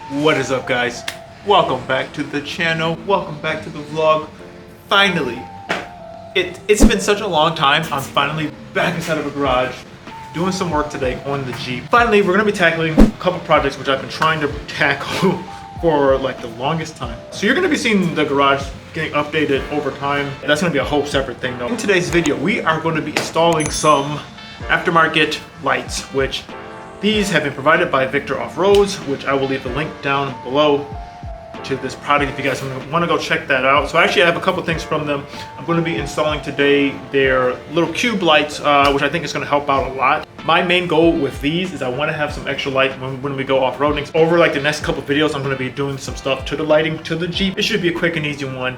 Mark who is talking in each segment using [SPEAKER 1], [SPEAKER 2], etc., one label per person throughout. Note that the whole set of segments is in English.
[SPEAKER 1] What is up, guys? Welcome back to the channel. Welcome back to the vlog. Finally, it's been such a long time. I'm finally back inside of a garage doing some work today on the Jeep. Finally, we're gonna be tackling a couple projects which I've been trying to tackle for like the longest time. So you're gonna be seeing the garage getting updated over time. That's gonna be a whole separate thing though. In today's video, we are gonna be installing some aftermarket lights, which these have been provided by ViOffRoad, which I will leave the link down below to this product if you guys want to go check that out. So actually I have a couple things from them. I'm going to be installing today their little cube lights, which I think is going to help out a lot. My main goal with these is I want to have some extra light when we go off-roading. Over like the next couple videos, I'm going to be doing some stuff to the lighting to the Jeep. It should be a quick and easy one.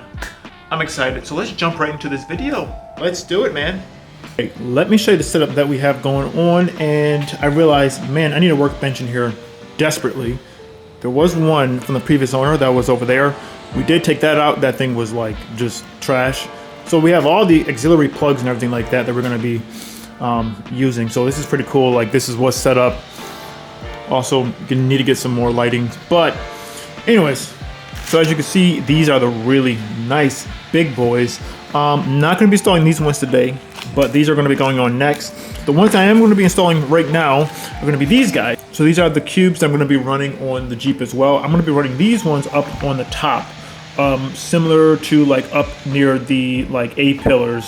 [SPEAKER 1] I'm excited. So let's jump right into this video. Let's do it, man. Okay, let me show you the setup that we have going on, and I realized, man, I need a workbench in here desperately. There was one from the previous owner that was over there. We did take that out. That thing was like just trash. So we have all the auxiliary plugs and everything like that we're going to be using. So this is pretty cool. Like, this is what's set up. Also, you need to get some more lighting. But anyways, so as you can see, these are the really nice big boys. Not going to be installing these ones today, but these are going to be going on next. The ones I am going to be installing right now are going to be these guys. So these are the cubes that I'm going to be running on the Jeep as well. I'm going to be running these ones up on the top, similar to like up near the like A-pillars.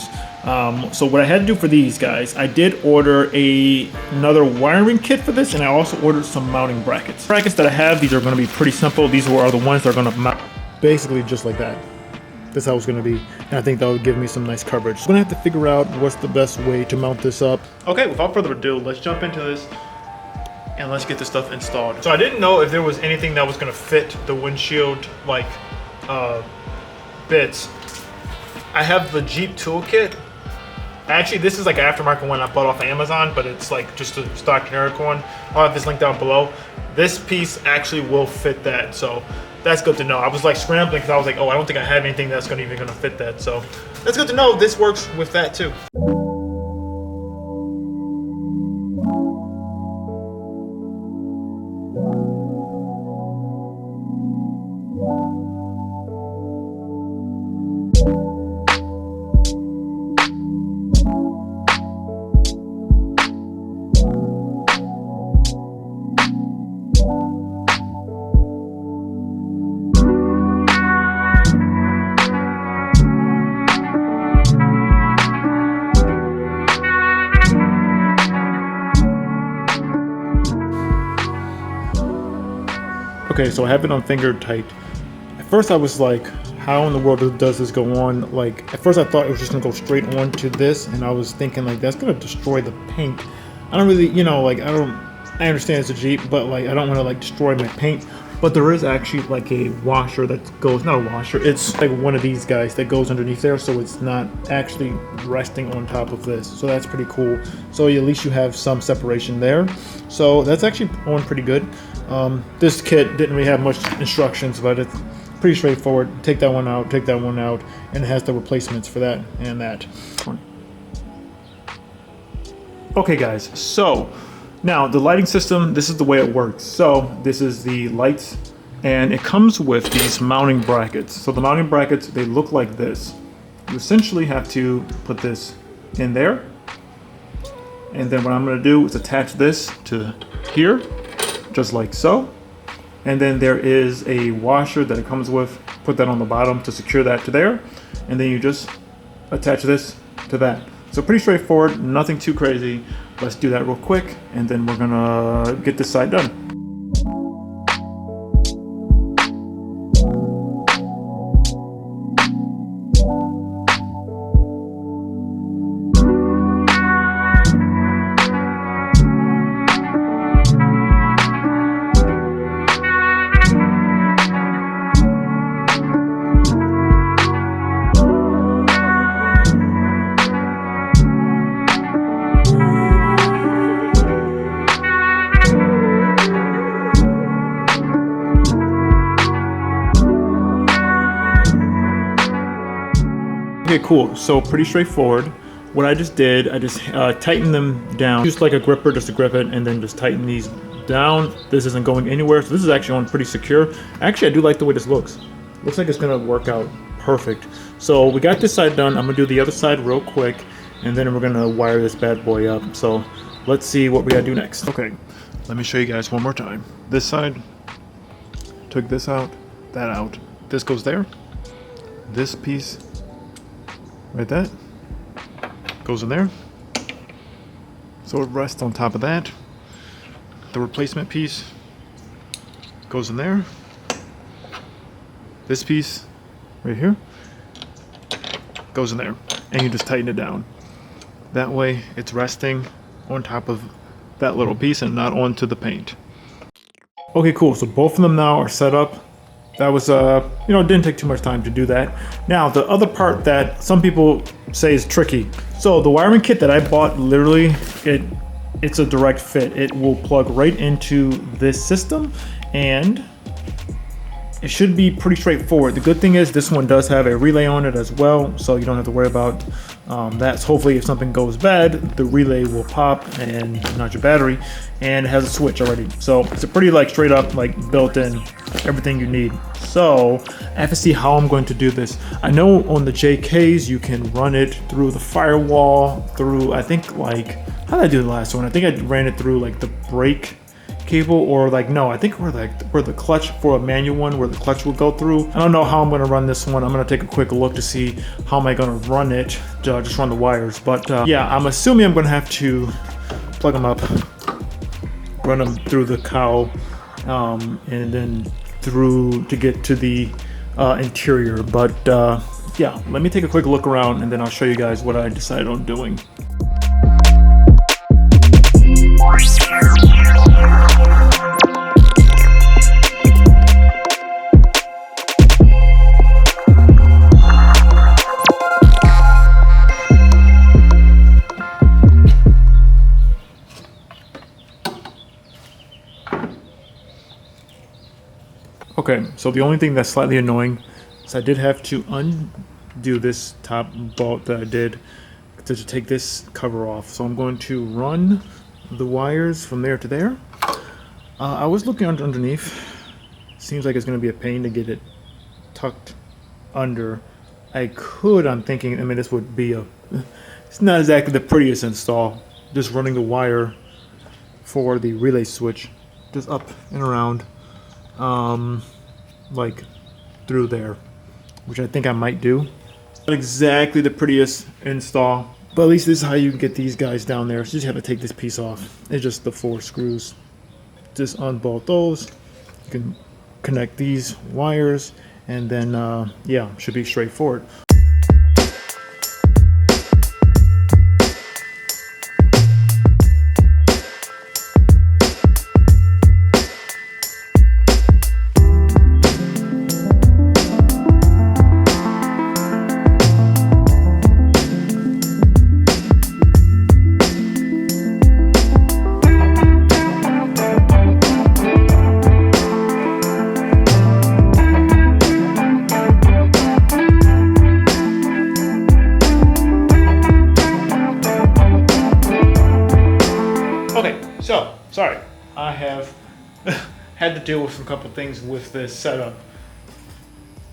[SPEAKER 1] So what I had to do for these guys, I did order another wiring kit for this, and I also ordered some mounting brackets. Brackets that I have, these are going to be pretty simple. These are the ones that are going to mount basically just like that. That's how it's going to be, and I think that would give me some nice coverage. So I'm going to have to figure out what's the best way to mount this up. Okay, without further ado, let's jump into this and let's get this stuff installed. So I didn't know if there was anything that was going to fit the windshield like bits. I have the Jeep toolkit. Actually, this is like an aftermarket one I bought off of Amazon, but it's like just a stock generic one. I'll have this link down below. This piece actually will fit that, so that's good to know. I was like scrambling because I was like, oh, I don't think I have anything that's even gonna fit that. So that's good to know. This works with that too. Okay, so I have it on finger tight. At first I was like, how in the world does this go on? Like, at first I thought it was just gonna go straight on to this, and I was thinking like, that's gonna destroy the paint. I don't really, you know, like, I understand it's a Jeep, but like, I don't wanna like destroy my paint. But there is actually like a washer that goes, not a washer, it's like one of these guys that goes underneath there, so it's not actually resting on top of this. So that's pretty cool. So at least you have some separation there. So that's actually on pretty good. This kit didn't really have much instructions, but it's pretty straightforward. Take that one out, take that one out, and it has the replacements for that and that. Okay guys, so now the lighting system, this is the way it works. So this is the lights, and it comes with these mounting brackets. So the mounting brackets, they look like this. You essentially have to put this in there, and then what I'm going to do is attach this to here, just like so. And then there is a washer that it comes with. Put that on the bottom to secure that to there, and then you just attach this to that. So pretty straightforward, nothing too crazy. Let's do that real quick, and then we're gonna get this side done. Okay, cool. So pretty straightforward. What I just did, I just tightened them down. Just like a gripper just to grip it, and then just tighten these down. This isn't going anywhere, so this is actually on pretty secure. Actually, I do like the way this looks. Looks like it's gonna work out perfect. So we got this side done. I'm gonna do the other side real quick, and then we're gonna wire this bad boy up. So let's see what we gotta do next. Okay, let me show you guys one more time. This side, took this out, that out. This goes there. This piece, right there, goes in there. So it rests on top of that. The replacement piece goes in there. This piece right here goes in there, and you just tighten it down. That way it's resting on top of that little piece and not onto the paint. Okay, cool. So both of them now are set up. That was, you know, it didn't take too much time to do that. Now, the other part that some people say is tricky. So the wiring kit that I bought, literally, it's a direct fit. It will plug right into this system, and it should be pretty straightforward. The good thing is this one does have a relay on it as well, so you don't have to worry about that. So hopefully if something goes bad, the relay will pop and not your battery, and it has a switch already. So it's a pretty like straight up like built in everything you need. So I have to see how I'm going to do this. I know on the JKs you can run it through the firewall, through I think like, how did I do the last one? I think I ran it through like the brake cable, or like, no, I think we're the clutch for a manual one where the clutch will go through. I don't know how I'm going to run this one. I'm going to take a quick look to see how am I going to run it, just run the wires. But yeah, I'm assuming I'm going to have to plug them up, run them through the cowl, and then through to get to the interior. But yeah, let me take a quick look around, and then I'll show you guys what I decided on doing. Okay, so the only thing that's slightly annoying is I did have to undo this top bolt that I did to take this cover off. So I'm going to run the wires from there to there. I was looking underneath. Seems like it's going to be a pain to get it tucked under. I'm thinking, I mean, this would be it's not exactly the prettiest install. Just running the wire for the relay switch just up and around. Like through there, which I think I might do. Not exactly the prettiest install, but at least this is how you can get these guys down there. So you just have to take this piece off. It's just the 4 screws. Just unbolt those. You can connect these wires, and then yeah, should be straightforward. So, sorry, I have had to deal with a couple things with this setup.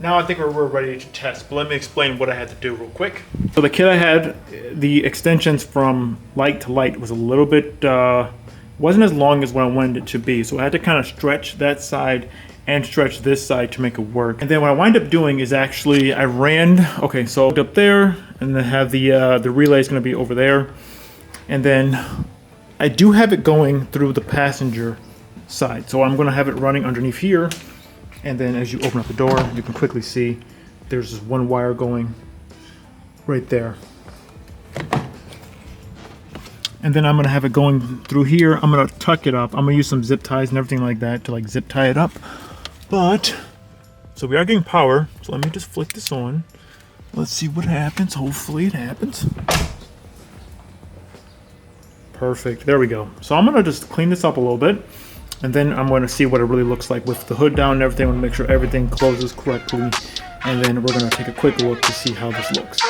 [SPEAKER 1] Now I think we're ready to test, but let me explain what I had to do real quick. So the kit I had, the extensions from light to light was a little bit, wasn't as long as what I wanted it to be. So I had to kind of stretch that side and stretch this side to make it work. And then what I wind up doing is actually I ran, okay, so up there, and then have the relay is gonna be over there. And then I do have it going through the passenger side. So I'm gonna have it running underneath here. And then as you open up the door, you can quickly see there's this one wire going right there. And then I'm gonna have it going through here. I'm gonna tuck it up. I'm gonna use some zip ties and everything like that to like zip tie it up. But, so we are getting power. So let me just flick this on. Let's see what happens. Hopefully it happens. Perfect, there we go. So I'm gonna just clean this up a little bit, and then I'm gonna see what it really looks like with the hood down and everything. I wanna make sure everything closes correctly, and then we're gonna take a quick look to see how this looks.